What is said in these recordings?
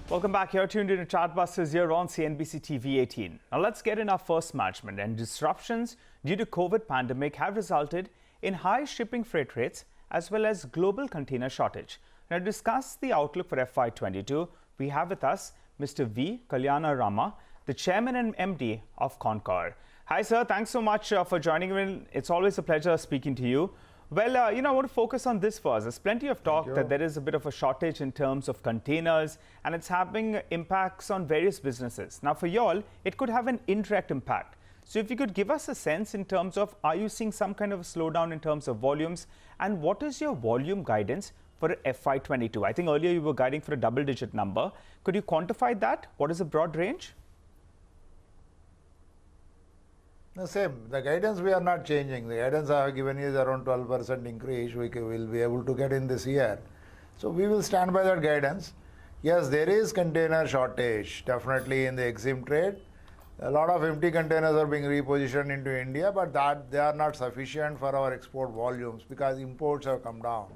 Welcome back. You're tuned in to Chartbusters here on CNBC TV 18. Now let's get in our first management. And disruptions due to COVID pandemic have resulted in high shipping freight rates as well as global container shortage. Now to discuss the outlook for FY22, we have with us Mr. V. Kalyana Rama, the Chairman and MD of Concor. Hi sir, thanks so much for joining me. It's always a pleasure speaking to you. Well, I want to focus on this first. There's plenty of talk that there is a bit of a shortage in terms of containers, and it's having impacts on various businesses. Now, for y'all, it could have an indirect impact. So if you could give us a sense in terms of, are you seeing some kind of a slowdown in terms of volumes, and what is your volume guidance for FY22? I think earlier you were guiding for a double-digit number. Could you quantify that? What is the broad range? The same. The guidance we are not changing. The guidance I have given you is around 12% increase we will be able to get in this year. So we will stand by that guidance. Yes, there is container shortage definitely in the EXIM trade. A lot of empty containers are being repositioned into India, but that they are not sufficient for our export volumes because imports have come down.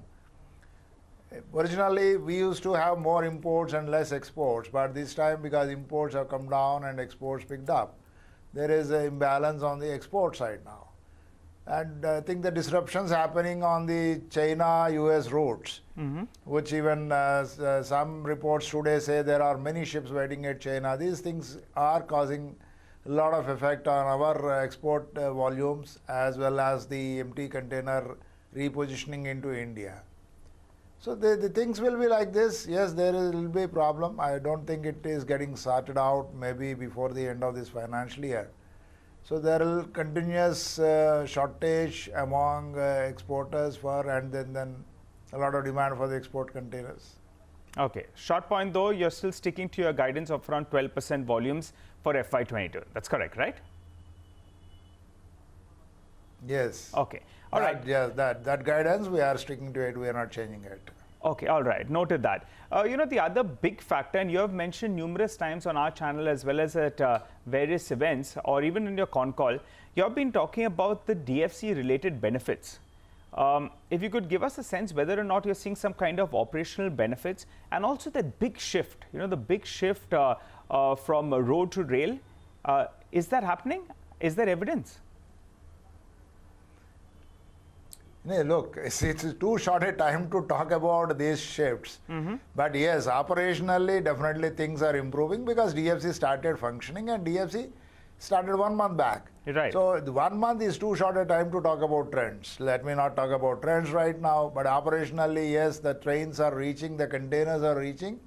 Originally, we used to have more imports and less exports, but this time because imports have come down and exports picked up, there is an imbalance on the export side now. And I think the disruptions happening on the China-US routes, which even some reports today say there are many ships waiting at China. These things are causing a lot of effect on our export volumes as well as the empty container repositioning into India. So the things will be like this. Yes, there will be a problem. I don't think it is getting sorted out maybe before the end of this financial year. So there will continuous shortage among exporters and then a lot of demand for the export containers. Okay. Short point though, you're still sticking to your guidance of around 12% volumes for FY22. That's correct, right? Yes. Okay. All right. Yes, that guidance, we are sticking to it. We are not changing it. Okay. All right. Noted that. The other big factor, and you have mentioned numerous times on our channel as well as at various events or even in your con call, you have been talking about the DFC related benefits. If you could give us a sense whether or not you're seeing some kind of operational benefits and also that big shift, the big shift from road to rail, is that happening? Is there evidence? Look, it's too short a time to talk about these shifts. But yes, operationally, definitely things are improving because DFC started functioning and DFC started 1 month back. Right. So 1 month is too short a time to talk about trends. Let me not talk about trends right now, but operationally, yes, the trains are reaching, the containers are reaching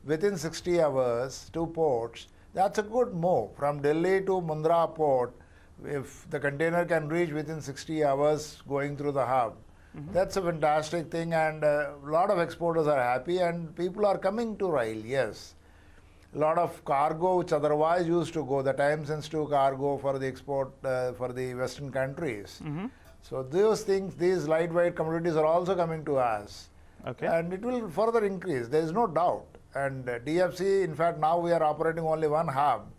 within 60 hours to ports. That's a good move. From Delhi to Mundra port, if the container can reach within 60 hours going through the hub, that's a fantastic thing, and a lot of exporters are happy and people are coming to rail, yes. A lot of cargo which otherwise used to go, the time-sensitive cargo for the export for the Western countries. So those things, these lightweight commodities are also coming to us. Okay. And it will further increase, there is no doubt. And DFC, in fact, now we are operating only one hub.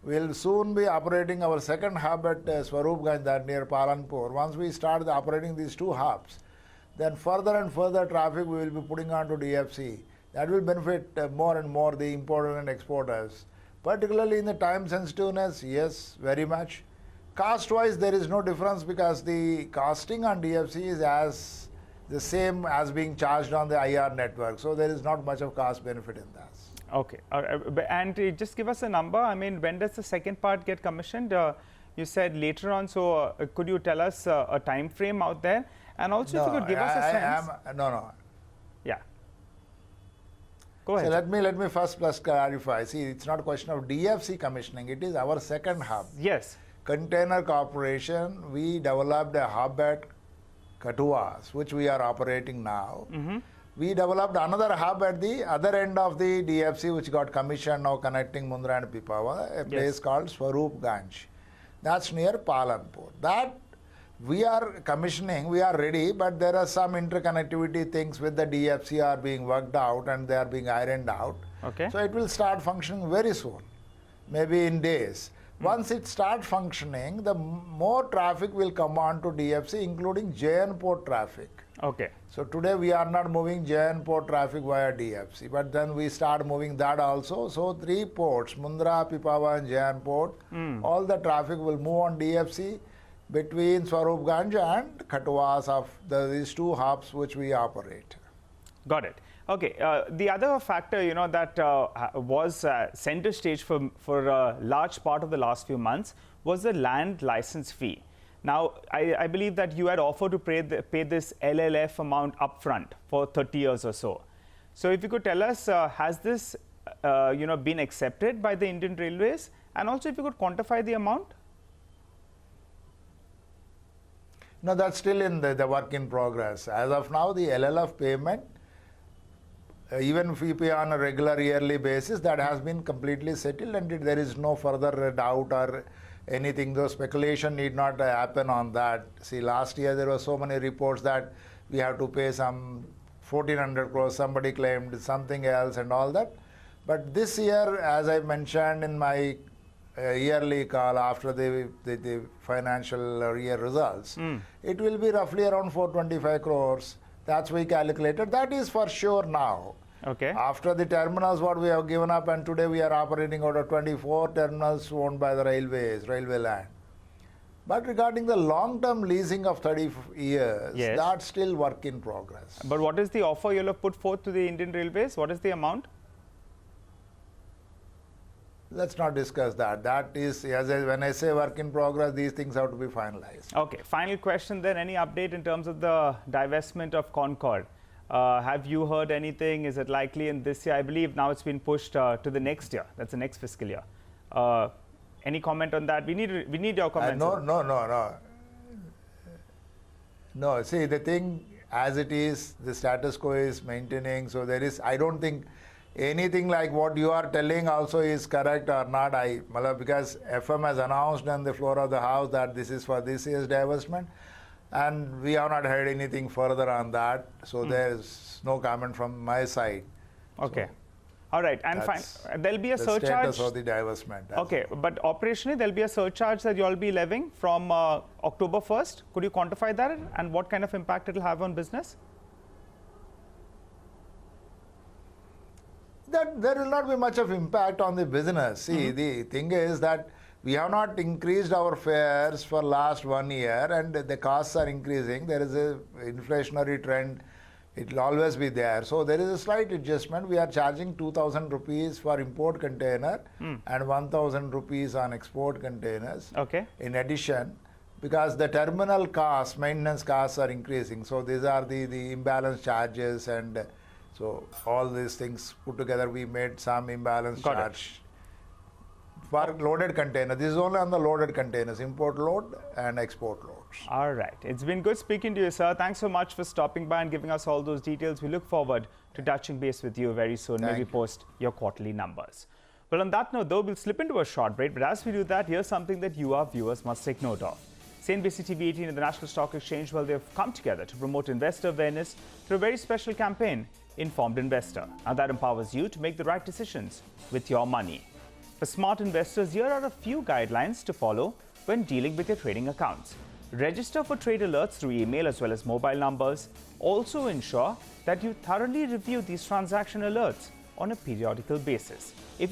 We'll soon be operating our second hub at Swaroopganj, that near Palanpur. Once we start operating these two hubs, then further and further traffic we will be putting onto DFC. That will benefit more and more the importers and exporters. Particularly in the time sensitiveness, yes, very much. Cost-wise, there is no difference because the costing on DFC is as the same as being charged on the IR network. So there is not much of cost benefit in that. Okay. And just give us a number. I mean, when does the second part get commissioned? You said later on. So could you tell us a time frame out there? And also, if you could give us a sense. No. Yeah. Go ahead. So let me first clarify. See, it's not a question of DFC commissioning. It is our second hub. Yes. Container Corporation, we developed a hub at Kathuwas, which we are operating now. We developed another hub at the other end of the DFC, which got commissioned now connecting Mundra and Pipavav, a place called Swaroopganj. That's near Palanpur. That we are commissioning, we are ready, but there are some interconnectivity things with the DFC are being worked out and they are being ironed out. Okay. So it will start functioning very soon, maybe in days. Once it starts functioning, the more traffic will come on to DFC, including JN port traffic. Okay. So today we are not moving JN port traffic via DFC, but then we start moving that also. So 3 ports, Mundra, Pipavav and JN port, all the traffic will move on DFC between Swarupganj and Katwas of these 2 hubs which we operate. Got it. Okay. The other factor, that was center stage for a large part of the last few months was the land license fee. Now, I believe that you had offered to pay this LLF amount upfront for 30 years or so. So, if you could tell us, has this, been accepted by the Indian Railways? And also, if you could quantify the amount? No, that's still in the work in progress. As of now, the LLF payment, even if we pay on a regular yearly basis, that has been completely settled and there is no further doubt or anything. Though speculation need not happen on that. See, last year there were so many reports that we have to pay some 1400 crores, somebody claimed something else and all that. But this year, as I mentioned in my yearly call after the financial year results, it will be roughly around 425 crores. That's we calculated. That is for sure now. Okay. After the terminals, what we have given up, and today we are operating out of 24 terminals owned by the railways, railway land. But regarding the long-term leasing of 30 years, yes, that's still work in progress. But what is the offer you'll have put forth to the Indian Railways? What is the amount? Let's not discuss that. That is, when I say work in progress, these things have to be finalized. Okay. Final question then. Any update in terms of the divestment of Concord? Have you heard anything? Is it likely in this year? I believe now it's been pushed to the next year. That's the next fiscal year. Any comment on that? We need your comments. No, see, the thing as it is, the status quo is maintaining. So there is, I don't think anything like what you are telling also is correct or not. Because FM has announced on the floor of the house that this is for this year's divestment, and we have not heard anything further on that. So there is no comment from my side. Okay. All right. And fine. There'll be a the surcharge. Status of the divestment. Okay. But operationally, there'll be a surcharge that you'll be levying from October 1st. Could you quantify that and what kind of impact it'll have on business? That there will not be much of impact on the business. See, the thing is that we have not increased our fares for last 1 year, and the costs are increasing. There is a inflationary trend. It will always be there. So there is a slight adjustment. We are charging 2,000 rupees for import container and 1,000 rupees on export containers. Okay. In addition, because the terminal costs, maintenance costs are increasing. So these are the imbalance charges, and so all these things put together, we made some imbalance charge for loaded container. This is only on the loaded containers, import load and export loads. All right. It's been good speaking to you, sir. Thanks so much for stopping by and giving us all those details. We look forward to touching base with you very soon, maybe post your quarterly numbers. Well, on that note, though, we'll slip into a short break. But as we do that, here's something that you, our viewers, must take note of. CNBC TV 18 and the National Stock Exchange, well, they've come together to promote investor awareness through a very special campaign, Informed Investor. And that empowers you to make the right decisions with your money. For smart investors, here are a few guidelines to follow when dealing with your trading accounts. Register for trade alerts through email as well as mobile numbers. Also ensure that you thoroughly review these transaction alerts on a periodical basis. If